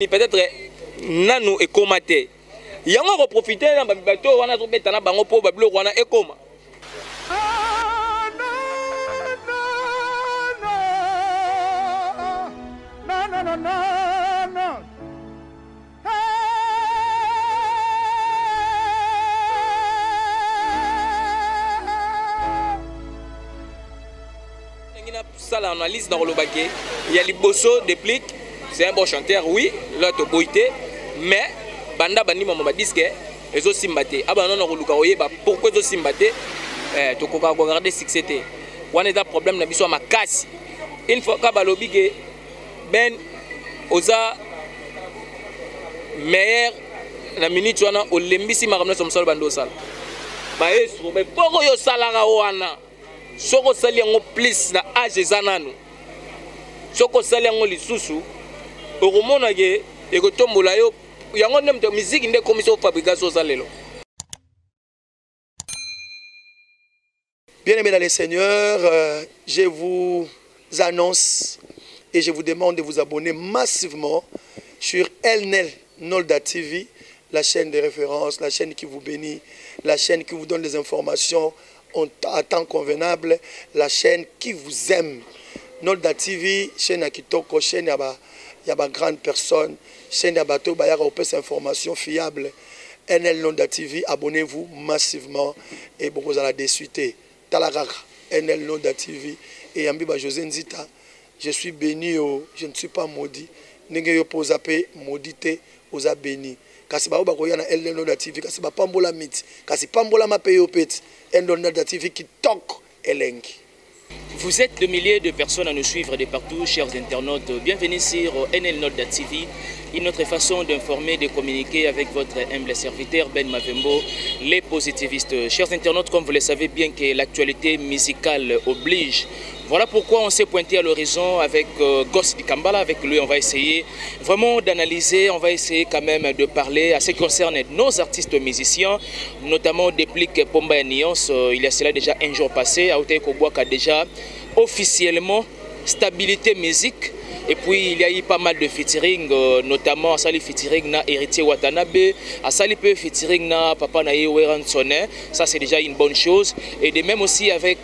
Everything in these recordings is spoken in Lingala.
Peut-être nanu ekomate. Yango ko profiter na bato wana to betana bango po bablo wana ekoma. Non. Ça l'analyse dans le baquet. Il y a Liboso déplique, c'est un bon chanteur, oui, là tu boité, mais banda bandi mama disque les autres simbaté. Ah ben non non pourquoi les autres simbaté? Tu peux regarder si c'était. On est un problème na biso ma casse. Une fois que balobi que ben oza meilleur la minute wana o lembisi makamna somsal bando sala. Ba eso be poko yo salara wana. Soko sali yango plus na age zananu. Soko sali yango lisusu okomona ke ekotombola yo yango nem de musique nde commission fabrication salelo. Bien-aimés dans les seigneurs, je vous annonce et je vous demande de vous abonner massivement sur Elnel Nolda TV, la chaîne de référence, la chaîne qui vous bénit, la chaîne qui vous donne des informations à temps convenable, la chaîne qui vous aime. Nolda TV, chaîne à Kitoko, chaîne à ba grande personne, chaîne à bateau, ba yara opes information fiable. NL Nolda TV, abonnez-vous massivement et beaucoup à la désuité. Talaraka, NL Nolda TV et Yambiba José Nzita, je suis béni, je ne suis pas maudit. N'engé yo posa pe maudité aux béni. Kasi ba oba koyana NL Nolda TV, kasi ba pambola miti, kasi pambola ma pe yo peti. NL Nolda TV qui toque elengi. Vous êtes de milliers de personnes à nous suivre de partout, chers internautes. Bienvenue sur NL Nolda TV, une autre façon d'informer, de communiquer avec votre humble serviteur Ben Mavembo, les positivistes. Chers internautes, comme vous le savez bien que l'actualité musicale oblige. Voilà pourquoi on s'est pointé à l'horizon avec Goss Dikambala. Avec lui, on va essayer vraiment d'analyser, on va essayer quand même de parler à ce qui concerne nos artistes musiciens, notamment Déplique Pomba et Nyons. Il y a cela déjà un jour passé. Aoutei Kobwaka déjà officiellement stabilité musique. Et puis il y a eu pas mal de featuring, notamment à Sali featuring na Héritier Watanabe, à Sali peu featuring na Papa Naye Weran Sonne. Ça c'est déjà une bonne chose. Et de même aussi avec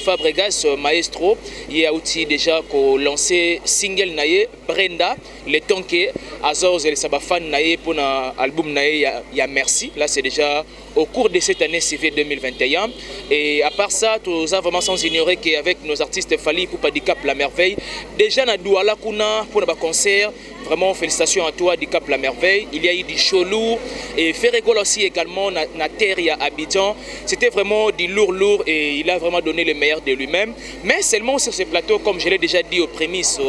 Fabregas Maestro, il y a aussi déjà lancé single Naye Brenda, le temps que Azor et les Sabafan Naye pour l'album Naye il y a Merci. Là c'est déjà au cours de cette année civile 2021. Et à part ça, tout ça vraiment sans ignorer qu'avec nos artistes Fali Poupa Dicap La Merveille, déjà na Douala Kuna pour le concert, vraiment félicitations à toi Dicap La Merveille. Il y a eu du show lourd et Ferregol aussi également na terre à Abidjan. C'était vraiment du lourd et il a vraiment donné le meilleur de lui-même. Mais seulement sur ce plateau, comme je l'ai déjà dit aux prémices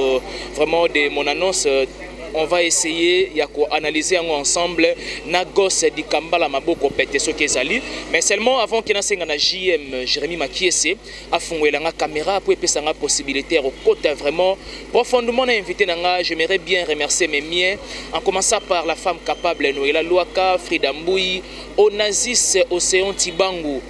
vraiment de mon annonce, on va essayer d'analyser ensemble na Goss Dikambala maboko pete so kezali, mais seulement avant que na senga na JM Jérémy Makiese a fongwela nga caméra pour epesa nga possibilité au côté vraiment profondément invité nanga. J'aimerais bien remercier mes miens en commençant par la femme capable Noëlla Luaka, Frida Mboui, Onazis Océan Tibangu,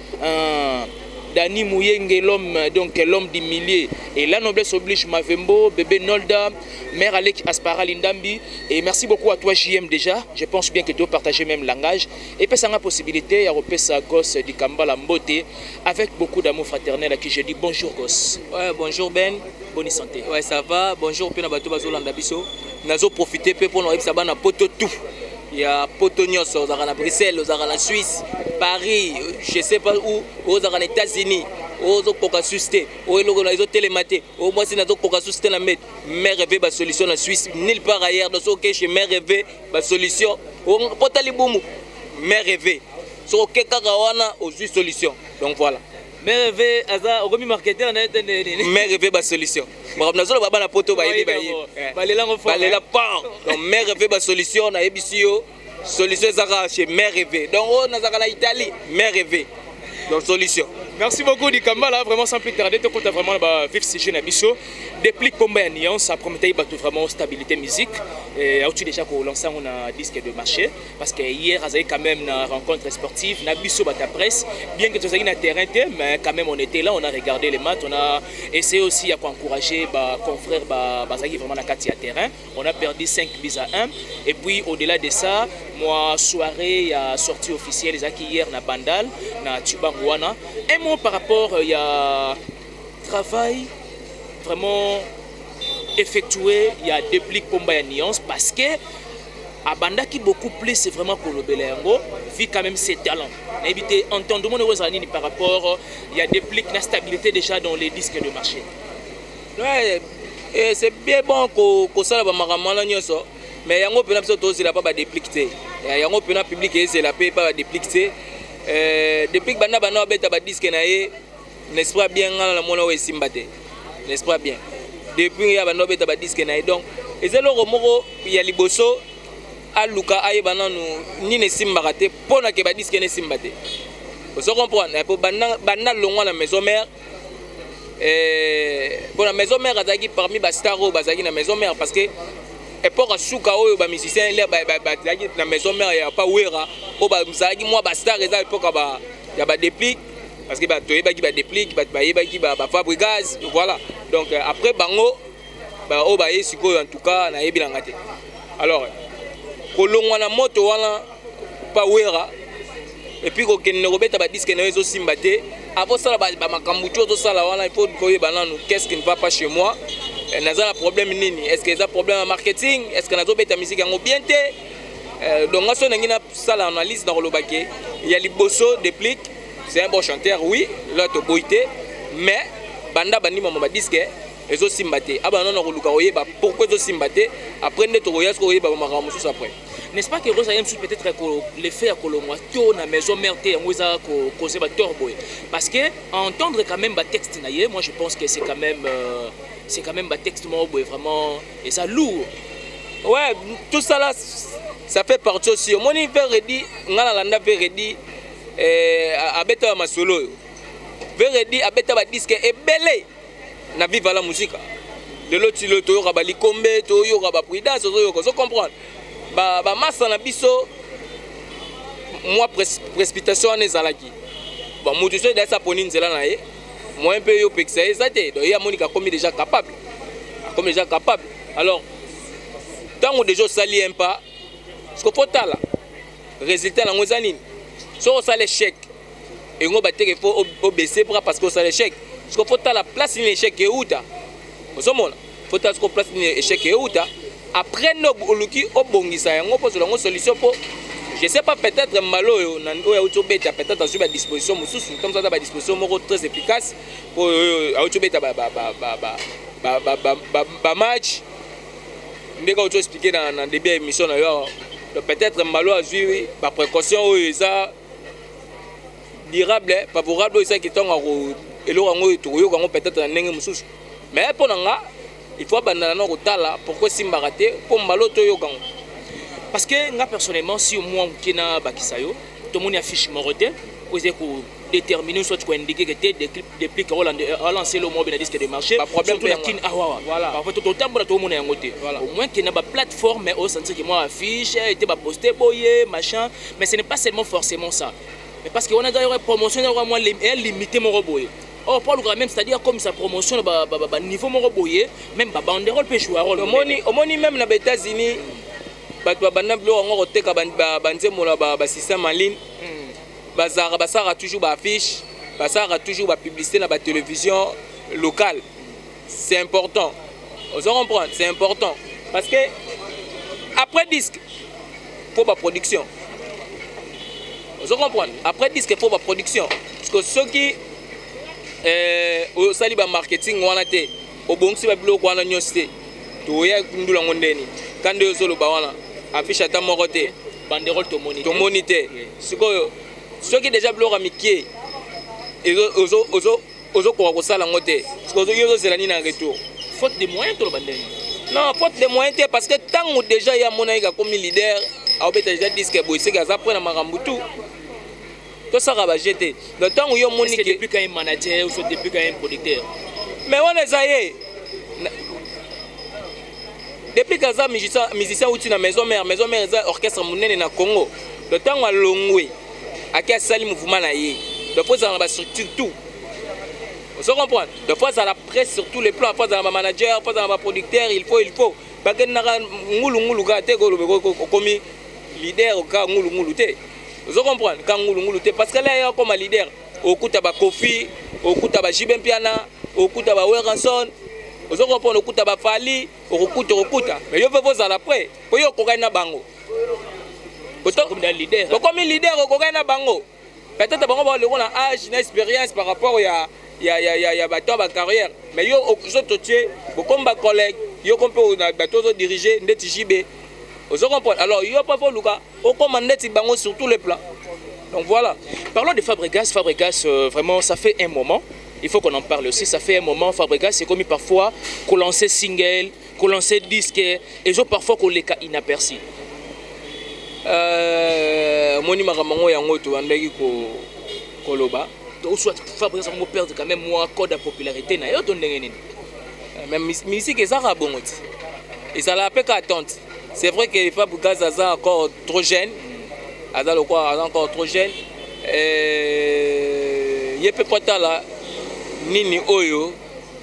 Dani Mouyenge, l'homme du millier. Et la noblesse oblige Mavembo, bébé Nolda, mère Alec Aspara Lindambi. Et merci beaucoup à toi JM déjà. Je pense bien que tu dois partager même langage. Et puis ça a la possibilité de repasser Goss Dikambala Mbote avec beaucoup d'amour fraternel à qui je dis bonjour Goss. Ouais, bonjour Ben. Bonne santé. Ouais, ça va. Bonjour Pena Bato Bazolanda Biso. Nazo profiter pour nous ça na poto tout. Il y a Potonios, à Bruxelles, à la Suisse, Paris, je ne sais pas où, aux États-Unis, aux Coca-Susté, aux télématés, au moins c'est notre Coca-Susté, mais rêver la solution en Suisse, nulle part ailleurs, dans ce cas, je me rêver la solution, au Potaliboumou, mais rêver, sur le Kakawana, aux solution. Donc voilà. Mais rêver, au remis marketing, on a été mais rêver la solution. Donc, mère rêver la solution, na ebisio solution zara chez mère rêver. Donc on a en Italie, mère rêver. Donc solution. Merci beaucoup Dikamba là, vraiment sans plus tarder, tu as vraiment le vif sujet Nabiso. Depuis combien de nuances, ça promettait vraiment stabilité musique. Et as-tu déjà lancé un disque de marché? Parce que hier, il y a quand même une rencontre sportive, Nabiso Bata Presse. Bien que tu sois sur le terrain, mais quand même on était là, on a regardé les matchs, on a essayé aussi d'encourager les confrères vraiment à Katia terrain. On a perdu 5-1. Et puis au-delà de ça, moi, soirée, il y a sortie officielle, les acquis hier na Bandal, na Tubanguana. Un mot par rapport, il y a travail vraiment effectué, il y a depuis combat et nuance parce que à Banda qui beaucoup plus c'est vraiment pour le Belengo, vu quand même ses talents. Éviter entendement de par rapport, il y a depuis la stabilité déjà dans les disques de marché. Ouais, c'est bien bon qu'on soit là maramala nyoso, mais yango pena biso to zela pas dépliquer. Yango pena public c'est la paix pas dépliquer. Depuis que Banda beta ba disque na ye, n'est-ce pas bien la mona we simbate. N'est-ce pas bien. Depuis ya Banda beta ba disque na ye donc ezelo romoko ya liboso aluka aye bananu ni ne simbate pona ke ba disque ne simbate. Vous comprenez pour Banda longwa na maison mère. Pour la maison mère azaki parmi ba staro bazaki na maison mère parce que et pour suka oyo ba musicien là bazaki na maison mère ya pas wera o ba mzaki moi ba star eza epoka ba ya ba déplique parce que ba toyebaki ba déplique ba yebaki ba Fabregas voilà donc après bango ba o ba yesiko en tout cas na yebi ngate alors kolongwa na moto wana pas wera et puis ko kenno robeta ba disque na ezo simbate avant ça ba makambucho to sala wana il faut koyeba nanu qu'est-ce qui ne va pas chez moi. Naza un problème nini? Est-ce que ça problème en marketing? Est-ce que nazo beta musique en bien té? Donc on a une salle analyse dans le baquet. Il y a Liboso déplique, c'est un bon chanteur oui, l'autre boité, mais Banda bandi mama disque les autres simbate. Ah ben non on luka oyeba pourquoi les autres simbate après ne to voyage ko oyeba maramu sous après. N'est-ce pas que Rosa aime peut-être l'effet à Colombo to na maison mère té ngoza ko causer ba torboy parce que entendre quand même ba texte naie, moi je pense que c'est quand même un texte vraiment et ça lourd. Ouais, tout ça là ça fait partie aussi. Mon hiver redit ngala landa verdi a beta ma solo. Verdi a beta ba disque et belé na viva la musique. De l'autre le to yo ba likombe to yo ba prudence to yo ko comprendre. Ba massa na biso moi précipitation en ezalaki. Bon mutu so d'être poni nzela na ye. Moi un peu yo pexé ezate donc il y a Monica comme déjà capable. Comme déjà capable. Alors tant que déjà sali un pas ce que faut là résultat la ngozanine. So on sale échec et on va te faut baisser bras parce que ça l'échec. Ce que faut la place une échec et outa. Vous monde faut ta place une échec et outa. Après no oluki obongisa yango pour la solution pour je sais pas peut-être malo na oya utobeta peut-être sur la disposition mususu comme ça ba disposition moko très efficace pour utobeta ba match ndeka auto expliquer dans début émission na yo peut-être malo a vu ba précaution oyo ça durable favorable ça qui tonga ko eloko ngo to yo ngo peut-être ndenge mususu mais pour nga il faut abandonner notre tala pourquoi si mbaraté pour maloto yo gang parce que nga personnellement si au moins kina bakisayo tout le monde affiche moroté poser pour déterminer soit quoi indiquer que des clips déplique à lancer le mot bien disque de marché problème pour la kin awa voilà parfois tout autant pour tout le monde en côté au moins qu'il n'a pas plateforme mais au sentir que moi affiche était pas posté boyer machin mais ce n'est pas seulement forcément ça mais parce qu'on a d'ailleurs promotion au moins limité mon roboyer. Oh, Paul même, c'est-à-dire comme sa promotion, niveau mon roboyer, même banderole peut jouer un rôle. Au moins même les États-Unis, système en ligne, bazar toujours affiche, bazar toujours publicité dans la télévision locale. C'est important. Vous comprenez, c'est important parce que après disque, il faut la production. Vous comprenez, après disque, il faut la production. Parce que ceux qui au saliba marketing wana te obongsi ba biloko wana nyosite to ya ndula ngondeni kande yo solo ba wana affiche ata moko te banderole to monite sikoyo soki déjà biloko amikie ozo ko sala ngote sikoyo yo zela ni na retour faute de moyens to bandeni non faute de moyens te parce que tant déjà ya mona ika comme leader a obeta déjà disque boy c'est gaza après na makambutu tout ça va jeter. Le temps où il y a mon depuis quand un manager ou depuis quand un producteur. Mais on est aillé. Depuis que ça musicien ou tu na maison mère orchestre monene na Congo. Le temps à longwe à quel sali mouvement na yé. De fois dans la structure tout. Vous comprenez? De fois à la presse sur tous les plans, fois dans ma manager, fois dans ma producteur, il faut. Parce que na ngulu gate comme leader au cas ngulu té. Vous comprenez? Quand ngulu té parce que là il y a comme leader au kuta ba Kofi, au kuta ba Jibem Piana, au kuta ba Weranson. Vous comprenez au kuta ba Fali, au kuta. Mais yo veut vous à la près. Pour yo kokai na bango. Comme un leader. Comme leader au kokai na bango. Peut-être bango ba le âge, une expérience par rapport à ya bateau ba carrière. Mais yo autres comme ba collègue, yo comme peut bateau diriger ndeti JB. Vous comprenez? Alors yo pas faut luka, au commandé ti bango sur tous les plans. Donc voilà. Parlons de Fabregas. Fabregas, vraiment, ça fait un moment. Il faut qu'on en parle aussi. Ça fait un moment. Fabregas, c'est comme parfois qu'on lance single, qu'on lance disque, et je parfois qu'on les cas inaperçus. Moni maramango yango to andaki ko loba. Donc soit Fabregas on perd quand même moi code de popularité na yo to ndenge nini. Même musique ça ra bon. Et ça la peka attente. C'est vrai que Fabregas est encore trop jeune. Azalo quoi encore trop jeune. Yepe kota la nini oyo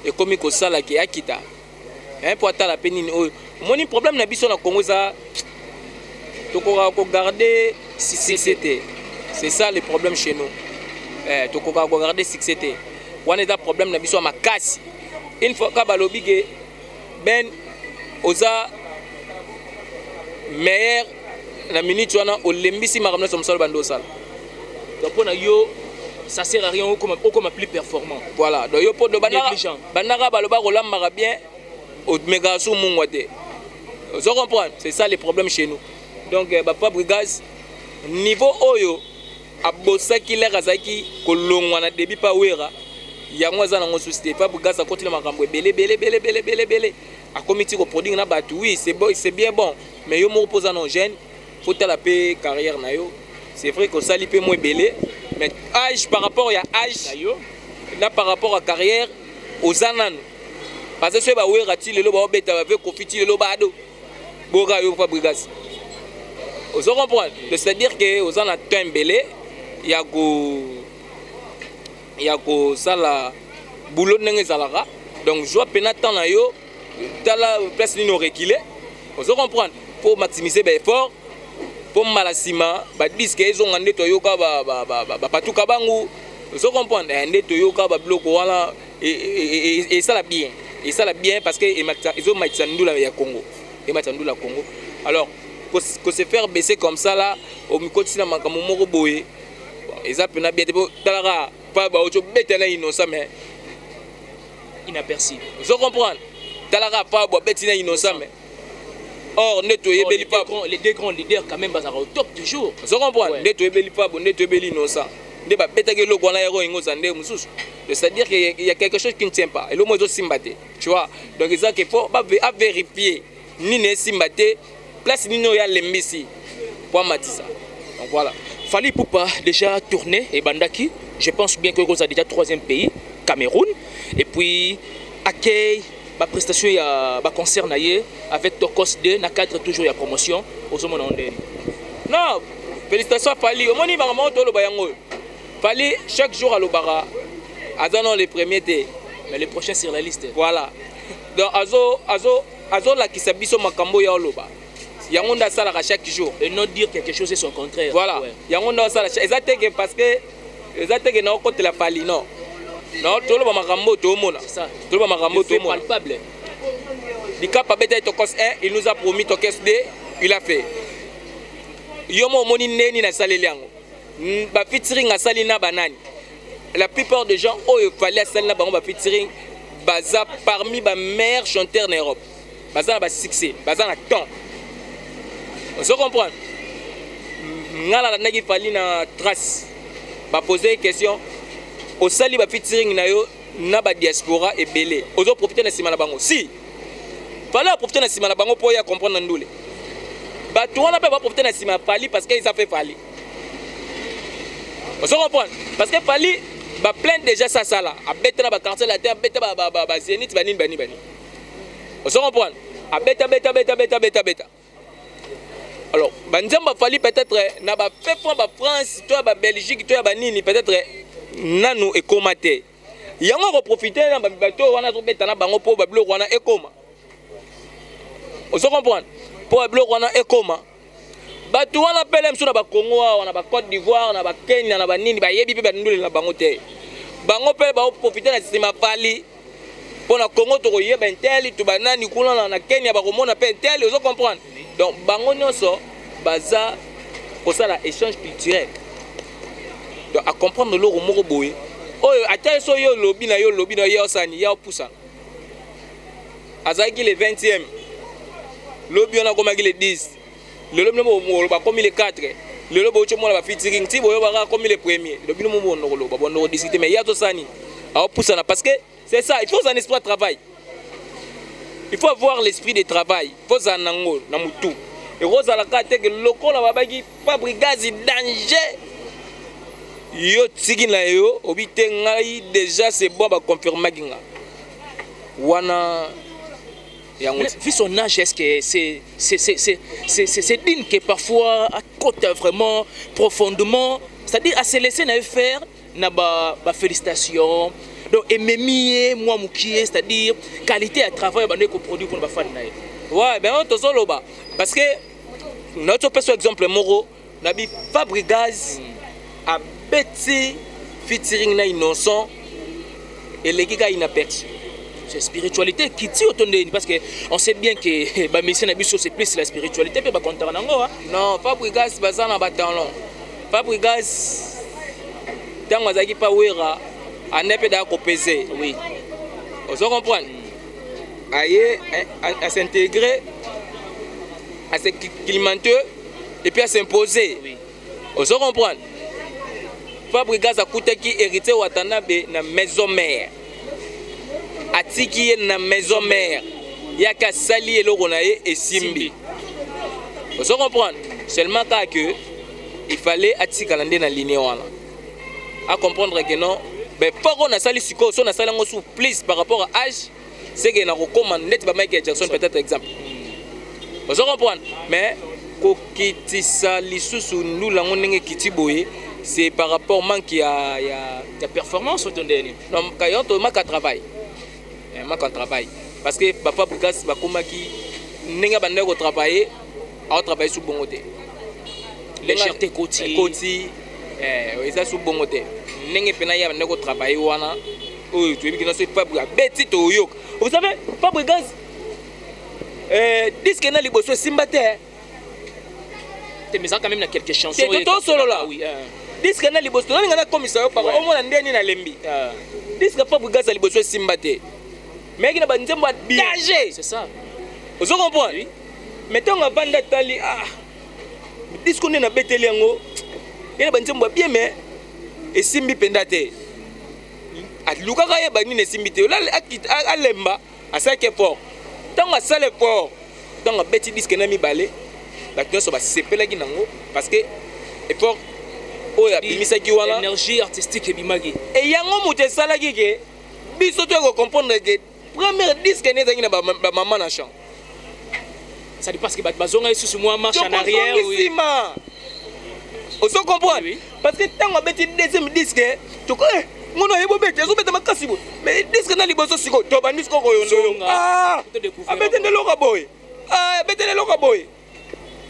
et comme ko sala ki akita. Pour atala pe nini oyo. Moni problème na biso na Congo ça to ko garder succès. C'est ça le problème chez nous. To ko garder succès. On est un problème na biso ma casse. Une fois ka balobi ke ben oza meilleur la minute wana olembisi makamna som solo bando sala. Donc pour yo ça sert à rien au comme plus performant. Voilà, donc yo pour de banara baloba rolamba bien au méga sous mungwate. Vous comprenez? C'est ça le problème chez nous. Donc Fabregas niveau oyo abosaki le kazaki kolongwa na début pa wera yango za na société Fabregas a continué makambo belé a comité ko produire na batu oui c'est bien bon mais yo mo reposa non jeune faut la paix carrière na yo. C'est vrai que ça li peu moins belé mais âge par rapport à âge là par rapport à carrière aux anan parce que ba wera ti le lo ba beta avec confiti le lo ba do boga yo Fabregas. Vous comprenez? C'est-à-dire que aux anan temps belé il y a ko sala boulot ndenge zalaka donc je vois penatant na yo tala place ni no reculer. Vous comprenez? Pour maximiser ben effort pour malasima ba disque ils ont ngande to yoka ba patuka bangu. Vous comprenez? Ndé to yoka ba bloc wala et ça la bien. Et ça la bien parce que ils ont matandula ya Congo. Et matandula Congo. Alors que se faire baisser comme ça là au mikotina makambo moko boye. Ils ont bien talara pas ba ocho betena innocent mais inaperçu. Vous comprenez? Talara pas ba betina innocent mais or nettoyer beli pas les deux grands leaders quand même bazara au top toujours. Vous comprenez? Nettoyer beli pas nettoyer beli innocent. Ndé ba betake loko na yero ingo zande mususu. C'est-à-dire qu'il y a quelque chose qui ne tient pas. Et le mot de Simbaté, tu vois. Donc il faut vérifier ni ne Simbaté place ni no ya lembisi pour matisa. Donc voilà. Fally Ipupa déjà tourné et Bandaki. Je pense bien que vous avez déjà troisième pays, Cameroun. Et puis accueil, ma prestation ma concert avec Tokos 2, na cadre toujours la promotion aux hommes en non, félicitations à Fally. Au moins il va remonter le bayango. Fally chaque jour à l'Obara. Azano les premiers thé. Mais les prochains sur la liste. Voilà. Donc Azo la qui s'abisso makambo ya oloba. Yangonda sala chaque jour. Et non dire quelque chose et son contraire. Voilà. Yangonda sala exactement parce que exactement na côté la Fally non. Non, tout le makambo to mona. C'est ça. Tout le makambo to mona. Palpable. Dika Pabeta Tokos 1, il nous a promis Tokos 2, il a fait. Yomo moni neni na saleli yango. Ba featuring na salina banani. La plupart des gens où il fallait celle-là ba featuring baza parmi les meilleurs chanteurs en Europe. Baza ba succès, baza na temps. Vous comprenez? Ngala na Fally na trace. Ba poser une question. Au sali ba featuring na yo na ba diaspora et belé. Ozo profiter na sima na bango. Si. Fallait profiter na sima na bango pour y comprendre ndule. Ba to on a pas profiter na sima Fally parce qu'ils a fait Fally. Vous comprenez? Parce que Pali va plaindre déjà ça là. A bête na ba quartier la terre, bête ba zénith bani. Vous comprenez? A bête. Alors, banzamba Pali peut-être na ba fait pour ba France, toi ba Belgique, toi ba nini peut-être nanu ekomate. Yango ko profiter na ba bato wana to beta na bango po ba bloko wana ekoma. Vous comprenez? Pour ba bloko wana ekoma. Bato wana pele mso na ba Congo wana ba Côte d'Ivoire na ba Kenya na ba nini ba yebi pe ba ndule na bango te. Bango pele ba profiter na système Pali. Pour na Congo to yeba intel to banani kuna na Kenya ba komona pe intel, vous comprenez? Donc bango nyonso baza pour ça la échange culturel. Donc à comprendre le moko boye. Oyo ata so yo lobby na yo sani ya poussa. Azaki le 20e. Lobby on a comme le 10. Le lobby mo ba comme le 4. Le lobby ocho mo la ba featuring ti boyo ba comme le premier. Lobby mo mo no ba bon discuter mais ya to sani. A poussa parce que c'est ça, il faut un esprit de travail. Il faut avoir l'esprit de travail. Il faut un angle dans tout. Et Rose à la carte que le local n'a pas fabriqué danger. Yo tigi na yo obite ngai déjà c'est bon ba confirmer ginga. Wana vu son âge, est-ce que c'est digne que parfois à côté vraiment profondément, c'est-à-dire à se laisser faire na ba félicitations. Donc, moi, c'est-à-dire qualité à travail, produit pour les fans. Ouais, ben on te solo ba. Parce que notre personne exemple Moro, nabi Fabrigaz a bêti featuring na innocent et les gars inaperçus. C'est spiritualité qui tire autour de parce que on sait bien que bah mission Nabiso c'est plus la spiritualité puis bah content nango. Non, Fabrigaz bazana batalon. Fabrigaz tango azaki pa wera anepe da ko peser. Oui. Vous comprenez? Aïe, à s'intégrer, à s'acclimater et puis à s'imposer. Oui. Vous comprenez? Fabrigaz a coûté qui hérité Watanabe na maison mère. Atiki na maison mère. Yaka sali elogonaye et simbi. Vous comprenez? Seulement que il fallait atiki calendrier na ligne wana. À comprendre que non, mais pour qu'on a sali siko, on a sali en sous plus par rapport à âge. C'est que nous recommandons net Michael Jackson peut-être exemple. Vous comprenez? Mais ko kitisa lisusu nous la ngonenge kitiboye, c'est par rapport manque ya performance autour de non kayon to manque à travail. Manque à travail parce que papa Bukas ba komaki ninga bande ko travailler, à travailler sous bon côté. Légèreté côté oui ça sous bon côté. Ninga pena ya bande ko travailler wana. Oui, tu es bien c'est pas bête to yok. Vous savez, Fabrigaz disque na liboso Simbate. Mais ça quand même na quelques chansons. C'est tout solo là. Oui. Disque na liboso na ngana commissaire par au moins ndeni na lembi. Disque Fabrigaz liboso Simbate. Mais qui na ba nzembo danger. C'est ça. Vous comprenez? Oui. Mais tant on vanda tali disque on na beteli yango. Ina ba nzembo bien mais et simbi pendate. Lukaka ye bani ne simbite la alemba asake fort tant a sale fort tant a beti disque na mi balé ba nyonso ba sepela gi nango parce que effort o ya bimisa ki wana énergie artistique bimagi et yango mote sala ki ke biso to ko comprendre que premier disque ne zangi na ba maman na chant ça dit parce que bazonga sous moi marche en arrière oui on se comprend parce que tant a beti deuxième disque tu connais mon yebo bete zo bete makasi bo mais disque na liboso siko to ba disque ko yondo abete ne loka boy bete ne loka boy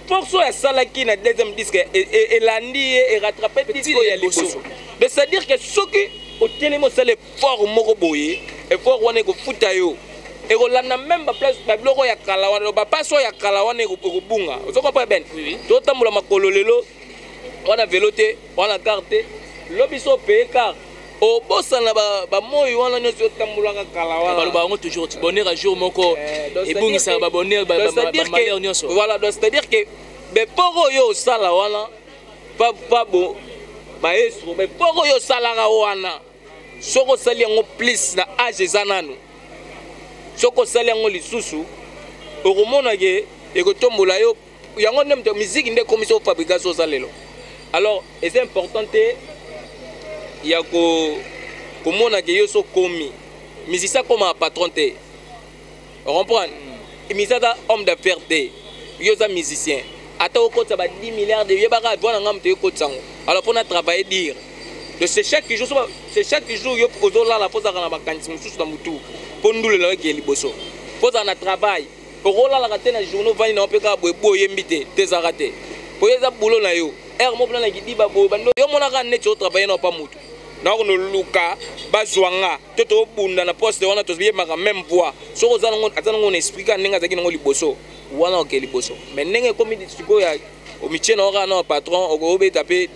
force ya salaki na deuxième disque et landi et rattraper disque ya liboso de c'est dire que soki au télémo c'est le fort moko boy et fort wana ko futa yo et ko landa même ba place ba bloko ya kala wana ba paso ya kala wana ko bunga zo comprendre ben to tamula makolo lelo wana veloté wana carte lobiso paye carte au bossa na ba moyi wana nyoso tambulaka kala wana ba ngo toujours bonheur à jour moko et bungi ça ba bonheur ba malheur nyoso voilà donc c'est à dire que be poro yo sala wana pas bon ba eso be poro yo sala ga wana soko sali ngo plus na age zananu soko sali ngo lisusu okomona ke ekotombola yo yango nem musique nde commission fabrication zalelo alors c'est important ya komona ke yo so komi musicien comme un patron te comprendre musicien ta homme d'affaires te yo za musicien ata okotsa ba 10 milliards de yo baka bona ngam te okotsango alors pour na travailler dire de c'est chaque jour yo ozola la posa kana bakanisi mususu na mutu pondule la ke liboso posa na travail okola la katena journaux vani na opeka boye mbite tezarate poyeza boulot na yo mo plan na kidiba bo bando yo mona ka net yo travailler na pa mutu na ko no luka bazwanga toto bunda na poste wana to biye maka même voix so ko zana atana ngone expliquer ninga zaki ngo liboso wana ke liboso mais ndenge comme siko ya au michel na na patron o be taper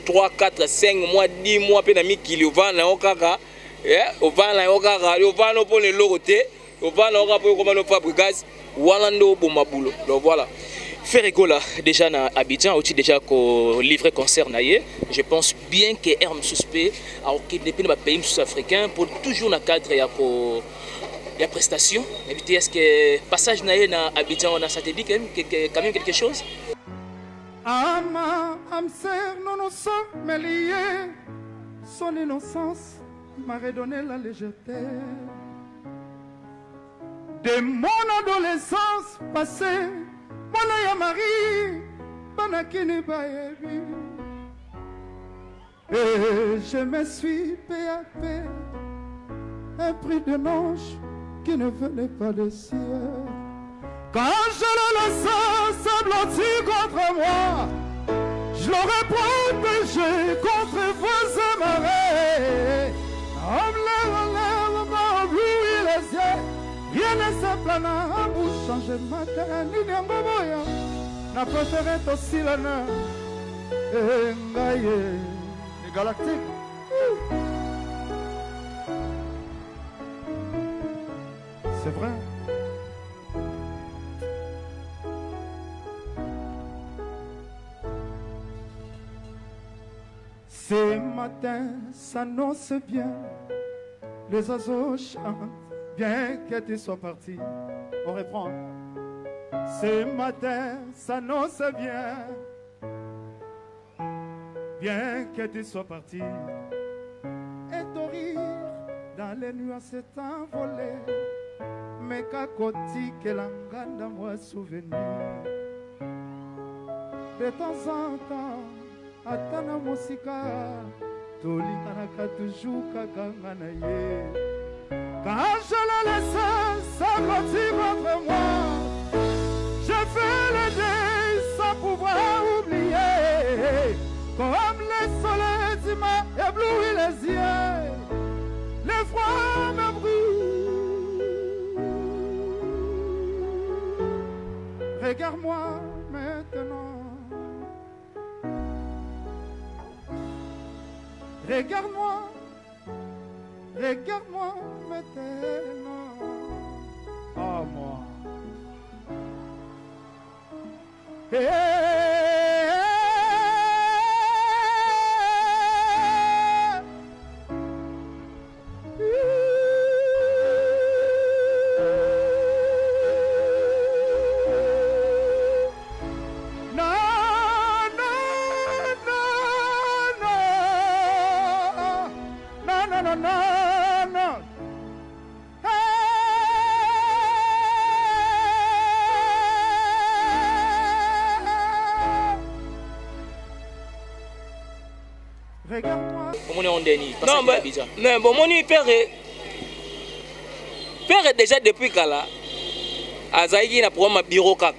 3 4 5 mois 10 mois pe na mikili ovana okaka ovana okaka ovana pour le logoté ovana okaka pour comment no fabricage wana ndo boma boulot donc voilà. Ferregola déjà na Abidjan aussi déjà ko livrer concert naie. Je pense bien que Herm suspect a depuis le pays sud-africain pour toujours na cadre ya ko ya prestation. Mais est-ce que passage naie na Abidjan on a ça te dit quand même quelque chose? Ama amser non nous sommes liés. Son innocence m'a redonné la légèreté de mon adolescence passée. Mon ya Marie, Banakini Bayebi. Et je me suis peu à peu un prix de ange qui ne venait pas de ciel. Quand je le laissais se blottir contre moi, je l'aurais protégé contre vos amarres. En l'air, m'oublie les yeux. Rien ne s'aplana pour changer ma tête. Ni n'importe n'a préféré aussi la nain. Les galactiques. C'est vrai. Ce matin s'annonce bien. Les oiseaux chantent. Bien que tu sois parti, on reprend. Ce matin s'annonce bien. Bien que tu sois parti. Et ton rire dans les nuages s'est envolé. Mais qu'à côté que l'anganda moi souvenir. De temps en temps, à Tana Mosika, Tolinganaka toujours Kakanganaye. Quand je le laisse s'accrocher contre moi, je fais le deuil sans pouvoir oublier. Comme le soleil du m'a ébloui les yeux, le froid me brûle. Regarde-moi maintenant. Regarde-moi. Regarde-moi maintenant. Oh moi. Non, mais bon, mon père est déjà depuis Kala. Azaïgi n'a pas un bureau. Père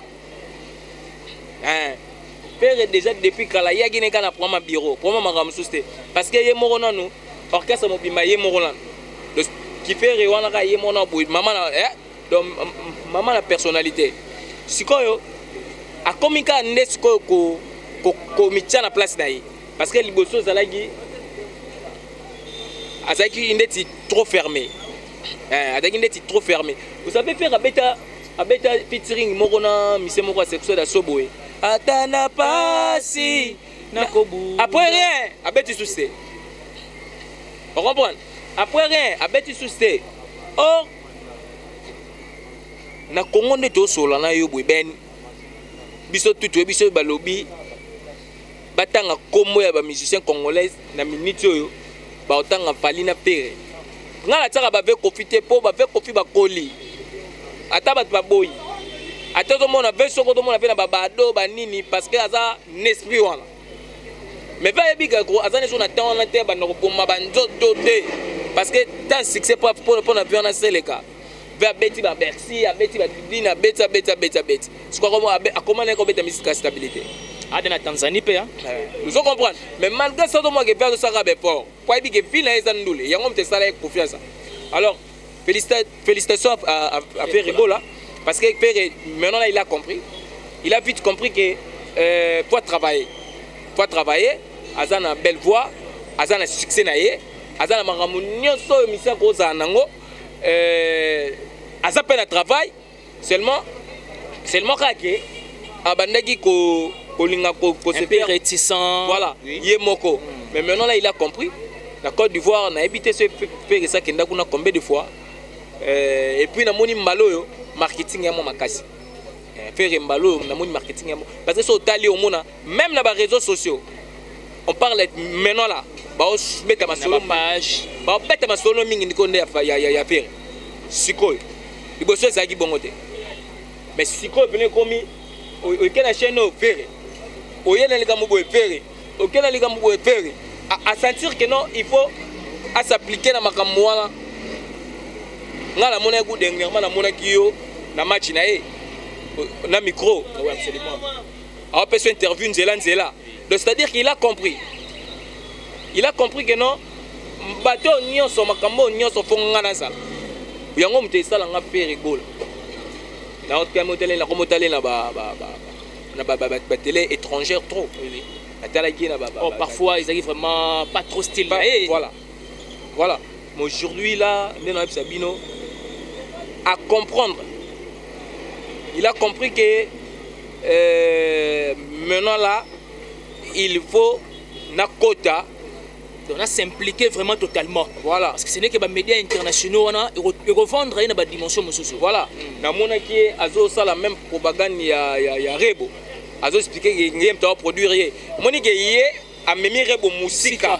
est déjà depuis Kala. Il y a un bureau. Parce que y a mon orchestre mobile, y a mon qui fait maman la personnalité. Si quoi a communiqué n'est-ce que la place d'ailleurs. Parce que les bossos Zalagi Azaki est trop fermé. Azaki est trop fermé. Vous savez faire abeta featuring Morona Mise Moko sexuel à Soboé. Atana pasi nakobu. Après rien, abeti souste. Vous comprenez? Après rien, abeti souste. Or na Congo ne to solo na yo ben. Biso tutu biso balobi batanga kombo ya ba musicien congolais na minute yo. ba otanga pali na pere ngala tsaka ba ve kofi te po ba ve kofi ba koli ata ba boyi ata to mona ve soko to mona pe na babado ba nini parce que aza n'esprit wana mais va yebiga gros aza nezo na temps na te ba no boma ba nzoto te parce que tant succès pour na bien na seleka va beti ba Bercy a beti ba dina beta c'est quoi comment a comment est combien de musique stabilité à na Tanzanie pe hein nous on comprendre mais malgré ça moi que faire ça rabe fort pour yebiga ville na ezandule yango mte sala avec confiance alors félicitations à Père Ebola parce que Père maintenant là il a compris il a vite compris que pour travailler azana belle voix azana succès na ye azana makambo nyonso mission ko za nango aza peine à travail seulement kake abandaki ko linga ko se faire réticent voilà yé moko mais maintenant là il a compris la Côte d'Ivoire na habité ce faire ça kenda kuna combien de fois et puis na moni mbalo marketing ya mo makasi faire mbalo na moni marketing ya mo parce que so tali au mona même na ba réseaux sociaux on parle maintenant là ba mettre ma solo page ba mettre ma solo mingi ndikonde ya faire sikoyo liboso ezaki bongo te mais sikoyo pene komi okena chaîne au faire oyena likambo boye faire okena likambo boye faire à sentir que non il faut à s'appliquer na makambo wana ngala mona ku dernièrement na mona kiyo na match na e na micro oui absolument a fait une interview nzela donc c'est-à-dire qu'il a compris que non bato nyonso makambo nyonso fonga na sala yango mte sala nga Père Ebola na autre modèle la komotale na ba télé étrangère trop oui atalaki na oh parfois ils arrivent vraiment pas trop style voilà mais aujourd'hui là Nena Sabino à comprendre il a compris que maintenant là il faut na quota on a s'impliquer vraiment totalement voilà parce que ce n'est que les médias internationaux et revendre une dimension voilà na mona qui azo ça la même propagande ya Rebo azo expliquer que ngem to produire moni que yé a memi Rebo musika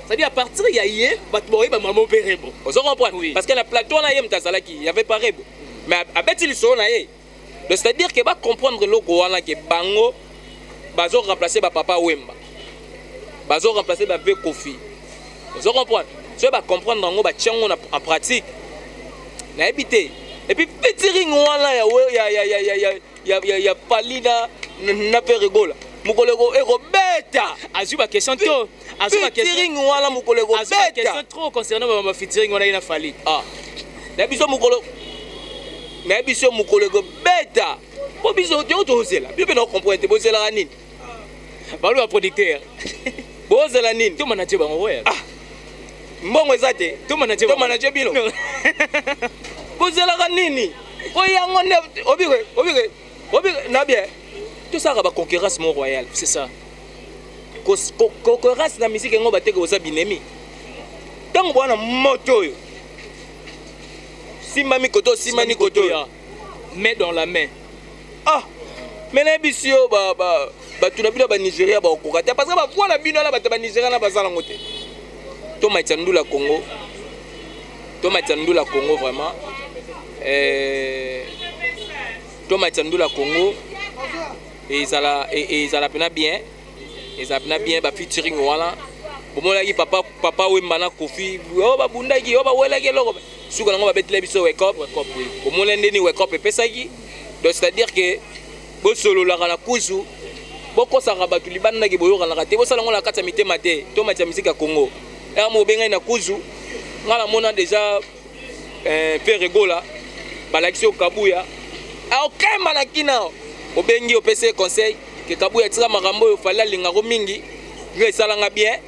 c'est-à-dire à partir il y a yé batboy ba maman Rebo vous comprenez oui. Parce que la plateau na yem tazalaki il y avait pas Rebo mais a beti so na yé c'est-à-dire que va comprendre le wana que bango bazo remplacer ba papa Wemba bazo remplacer ba ve Kofi vous comprenez so ba comprendre ngo ba tiango en pratique na habité et puis petit ring wana ya palina na Père Ebola mukolego ego beta azuba question to azuba question ring wana mukolego beta question trop concernant ma featuring wana ina fali na biso mukolo na biso mukolego beta po biso to zela biso na comprendre bo zela nini balu ba producteur bo zela nini to manager bango ouais mbongo ezate to manager bino bo zela nini po yango ne obike na bien tout ça ba concurrence mon royal c'est ça concurrence na musique ngo bateke osa binemi tango bwana moto yo simani koto ya main dans la main mais na bisio ba tuna bino ba Nigeria ba okokata parce que ba voilà bino na ba Nigeria na bazala ngote to maitandula Congo vraiment to maitandula Congo et ça pena bien ba featuring wala bomolaki papa Wemba na Kofi ba bundaki ba welaki loko suka nango ba betile biso wake up oui bomolende ni wake up epesaki donc c'est-à-dire que bo solo la kana kuzu boko saka batu libanda ki boyo kana te bo sala ngola kata mitema te to matia musique ya Congo et mo benga na kuzu ngala mona déjà Père Ebola balakisi Kabuya aucun malakina obengi opese conseil que Kabuya tira makambo yo fala linga ko mingi ngai salanga bien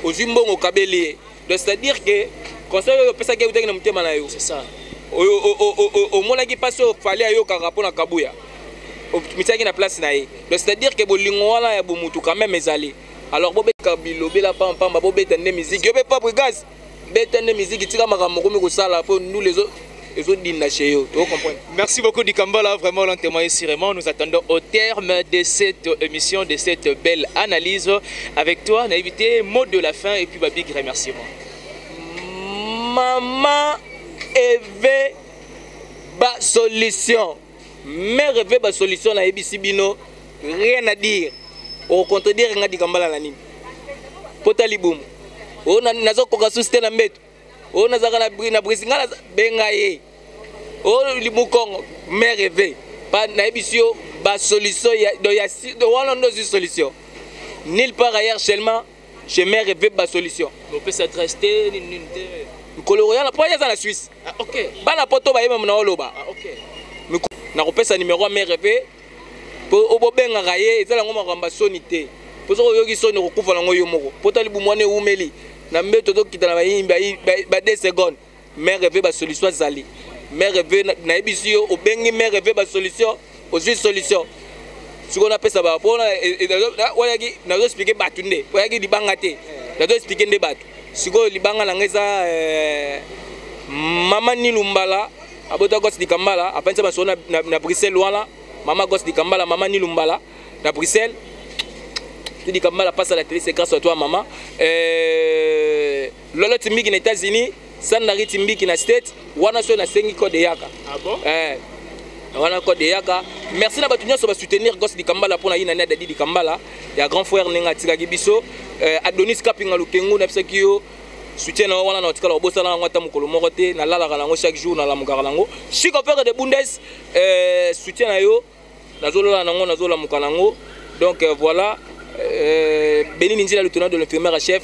ozimbongo kabeli donc c'est-à-dire que conseil yo opesa ke utaki na mutema na yo c'est ça o mona ki passe au fali ayo ka rapona Kabuya mitaki na place na ye donc c'est-à-dire que bolingo wana ya bomutu quand même ezali alors bobeka bilobela pamba bobeta ne musique yo pe pas brigaz beta ne musique tika makambo komi ko sala po nous les autres Merci beaucoup Dikambala, vraiment l'on témoigne sûrement. Nous attendons au terme de cette émission, de cette belle analyse avec toi. On a évité mot de la fin et puis big remerciement. Maman Eve ba solution. Mère Eve ba solution na ebisi bino, rien à dire. Au contredire nga Dikambala na nini. Potali boum. O nazo koka sustain na mbeto. O nazaka na brisinga benga ye. O limukongo Mère Eve pas na ebisio ba solution de wala ndo solution. Nulle part ailleurs seulement chez Mère Eve ba solution. On peut s'adresser Colorien na pas na Suisse. Ah OK. Bana poto ba yema na oloba. Ah OK. Na kopesa numéro à Mère Eve pour obobenga kaye ezala ngoma kwamba sonité. Pozo yoki soni kokufa na ngoyo moko. Potali bumwane umeli. Na mbeto to kitana ba yimba ba 2 secondes. Mère Eve ba solution zali. Mère Eve na ebisio obengi Mère Eve ba solution, aussi solution. Ce qu'on appelle ça ba pona oyaki na zo expliquer batu nde. Oyaki libanga te. Na zo expliquer nde batu. Siko libanga na ngeza Mama Nilumbala abota Gos Dikambala apanza ba sona na Bruxelles wala. Mama Gos Dikambala, Mama Nilumbala na Bruxelles. Tu dis Dikambala passe à la télé, c'est grâce à toi maman. Lolo Timbiki aux États-Unis, Sandari Timbiki na States, wana so na sengi code yaka. Ah bon? Wana code yaka. Merci na batunya so ba soutenir Gos Dikambala pour na ina na Dadi Dikambala. Ya grand frère nenga tikaki biso. Adonis Kapinga Lukengu na psekio. Soutien na wana na tikala obosala ngata mukolo moko te na lala kalango chaque jour na la mukala lango. Chico frère de Bundes soutien na yo. Nazolola nango nazola mukalango. Donc voilà. Béni Ninjila, le tenant de l'infirmière à chef.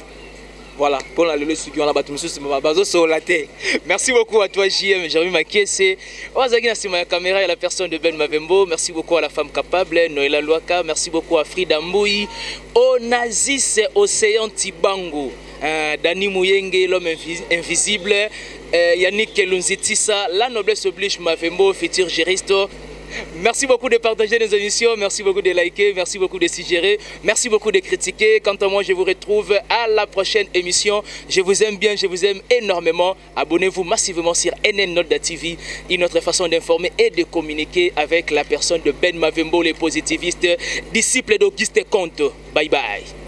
Voilà, pour la lelo suki on a battu monsieur bazo sur la terre. Merci beaucoup à toi JM, Jérémy Makiese. Ozaki na sima ya caméra et la personne de Ben Mavembo. Merci beaucoup à la femme capable Noëlla Luaka, merci beaucoup à Frida Mboui, Onazis Océan Tibango, Dani Mouyenge, l'homme invisible, Yannick Kelunzitissa, la noblesse oblige Mavembo, futur gériste. Merci beaucoup de partager nos émissions, merci beaucoup de liker, merci beaucoup de suggérer, merci beaucoup de critiquer. Quant à moi, je vous retrouve à la prochaine émission. Je vous aime bien, je vous aime énormément. Abonnez-vous massivement sur NN Nolda TV, une autre façon d'informer et de communiquer avec la personne de Ben Mavembo, les positivistes, disciples d'Auguste Comte. Bye bye.